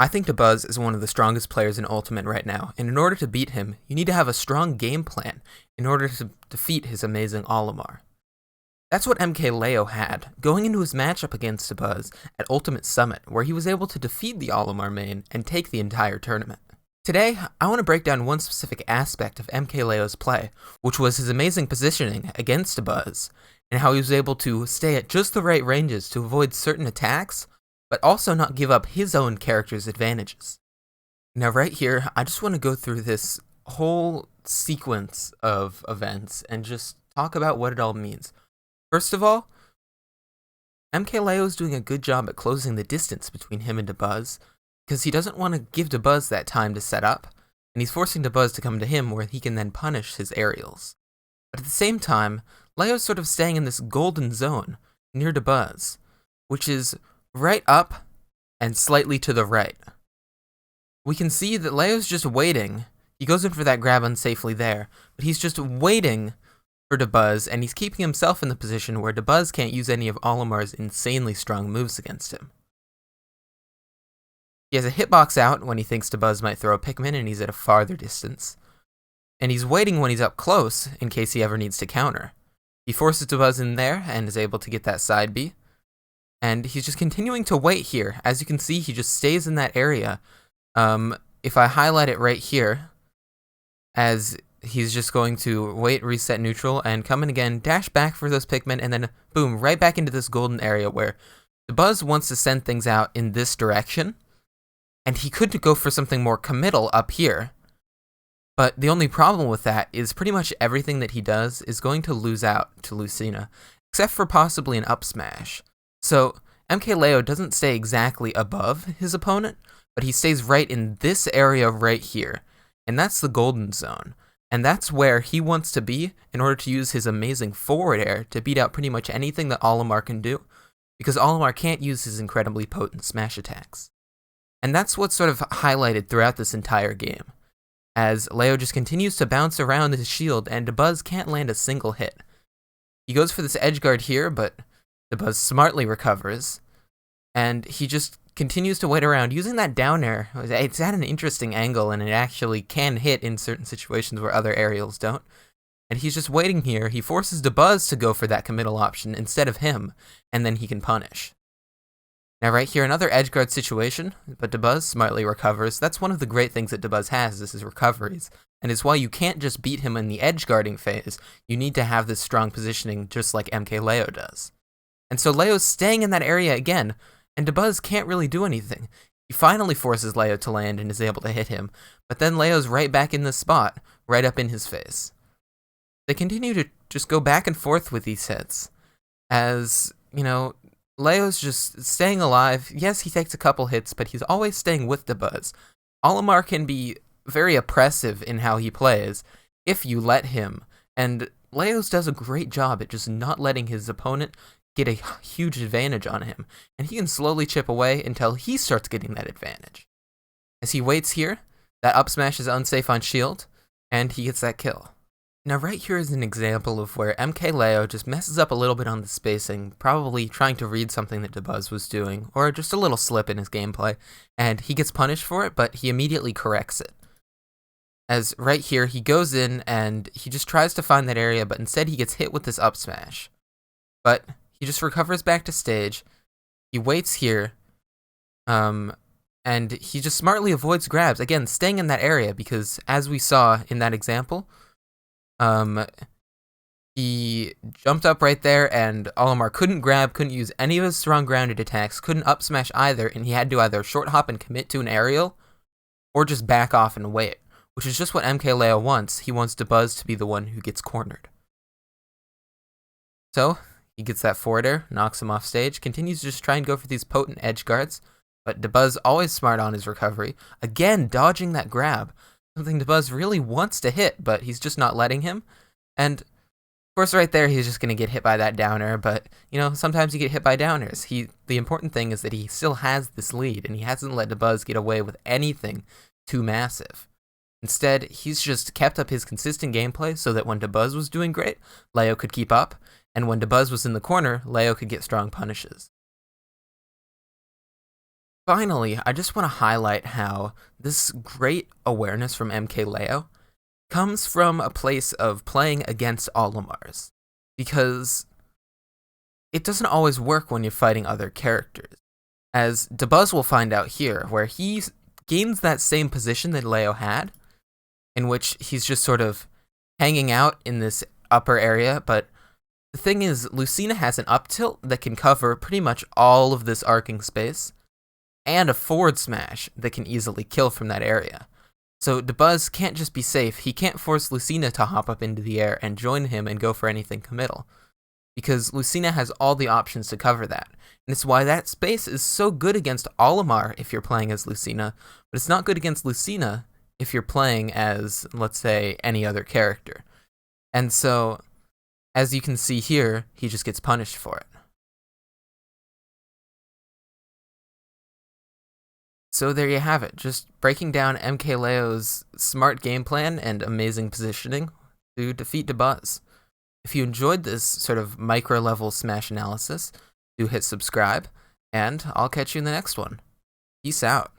I think Dabuz is one of the strongest players in Ultimate right now, and in order to beat him, you need to have a strong game plan in order to defeat his amazing Olimar. That's what MkLeo had, going into his matchup against Dabuz at Ultimate Summit, where he was able to defeat the Olimar main and take the entire tournament. Today, I want to break down one specific aspect of MkLeo's play, which was his amazing positioning against Dabuz, and how he was able to stay at just the right ranges to avoid certain attacks, but also not give up his own character's advantages. Now right here, I just want to go through this whole sequence of events and just talk about what it all means. First of all, MkLeo is doing a good job at closing the distance between him and Dabuz, because he doesn't want to give Dabuz that time to set up, and he's forcing Dabuz to come to him where he can then punish his aerials. But at the same time, Leo's sort of staying in this golden zone near Dabuz, which is right up and slightly to the right. We can see that Leo's just waiting. He goes in for that grab unsafely there, but he's just waiting for Dabuz, and he's keeping himself in the position where Dabuz can't use any of Olimar's insanely strong moves against him. He has a hitbox out when he thinks Dabuz might throw a Pikmin and he's at a farther distance. And he's waiting when he's up close in case he ever needs to counter. He forces Dabuz in there and is able to get that side B. And he's just continuing to wait here. As you can see, he just stays in that area. If I highlight it right here, as he's just going to wait, reset neutral, and come in again, dash back for those Pikmin, and then boom, right back into this golden area where Dabuz wants to send things out in this direction, and he could go for something more committal up here. But the only problem with that is pretty much everything that he does is going to lose out to Lucina, except for possibly an up smash. So MkLeo doesn't stay exactly above his opponent, but he stays right in this area right here, and that's the golden zone. And that's where he wants to be in order to use his amazing forward air to beat out pretty much anything that Olimar can do, because Olimar can't use his incredibly potent smash attacks. And that's what's sort of highlighted throughout this entire game, as Leo just continues to bounce around his shield and Dabuz can't land a single hit. He goes for this edgeguard here, but Dabuz smartly recovers, and he just continues to wait around using that down air. It's at an interesting angle, and it actually can hit in certain situations where other aerials don't. And he's just waiting here. He forces Dabuz to go for that committal option instead of him, and then he can punish. Now right here, another edgeguard situation, but Dabuz smartly recovers. That's one of the great things that Dabuz has, is his recoveries. And it's why you can't just beat him in the edgeguarding phase. You need to have this strong positioning just like MkLeo does. And so Leo's staying in that area again, and Dabuz can't really do anything. He finally forces Leo to land and is able to hit him, but then Leo's right back in this spot, right up in his face. They continue to just go back and forth with these hits, as, Leo's just staying alive. Yes, he takes a couple hits, but he's always staying with Dabuz. Olimar can be very oppressive in how he plays, if you let him, and Leo's does a great job at just not letting his opponent get a huge advantage on him, and he can slowly chip away until he starts getting that advantage. As he waits here, that up smash is unsafe on shield, and he gets that kill. Now right here is an example of where MkLeo just messes up a little bit on the spacing, probably trying to read something that Dabuz was doing, or just a little slip in his gameplay, and he gets punished for it, but he immediately corrects it. As right here, he goes in and he just tries to find that area, but instead he gets hit with this up smash. But he just recovers back to stage, he waits here, and he just smartly avoids grabs, again, staying in that area, because as we saw in that example, he jumped up right there, and Olimar couldn't grab, couldn't use any of his strong grounded attacks, couldn't up smash either, and he had to either short hop and commit to an aerial, or just back off and wait, which is just what MkLeo wants. He wants Dabuz to be the one who gets cornered. So he gets that forward air, knocks him off stage, continues to just try and go for these potent edge guards, but Dabuz always smart on his recovery, again dodging that grab, something Dabuz really wants to hit, but he's just not letting him, and of course right there he's just going to get hit by that downer, but sometimes you get hit by downers. The important thing is that he still has this lead, and he hasn't let Dabuz get away with anything too massive. Instead, he's just kept up his consistent gameplay so that when Dabuz was doing great, Leo could keep up, and when Dabuz was in the corner, Leo could get strong punishes. Finally, I just want to highlight how this great awareness from MkLeo comes from a place of playing against Olimars, because it doesn't always work when you're fighting other characters. As Dabuz will find out here, where he gains that same position that Leo had, in which he's just sort of hanging out in this upper area, but the thing is, Lucina has an up tilt that can cover pretty much all of this arcing space, and a forward smash that can easily kill from that area. So Dabuz can't just be safe, he can't force Lucina to hop up into the air and join him and go for anything committal, because Lucina has all the options to cover that. And it's why that space is so good against Olimar if you're playing as Lucina, but it's not good against Lucina if you're playing as, let's say, any other character. And so, as you can see here, he just gets punished for it. So there you have it, just breaking down MkLeo's smart game plan and amazing positioning to defeat Dabuz. If you enjoyed this sort of micro-level Smash analysis, do hit subscribe, and I'll catch you in the next one. Peace out.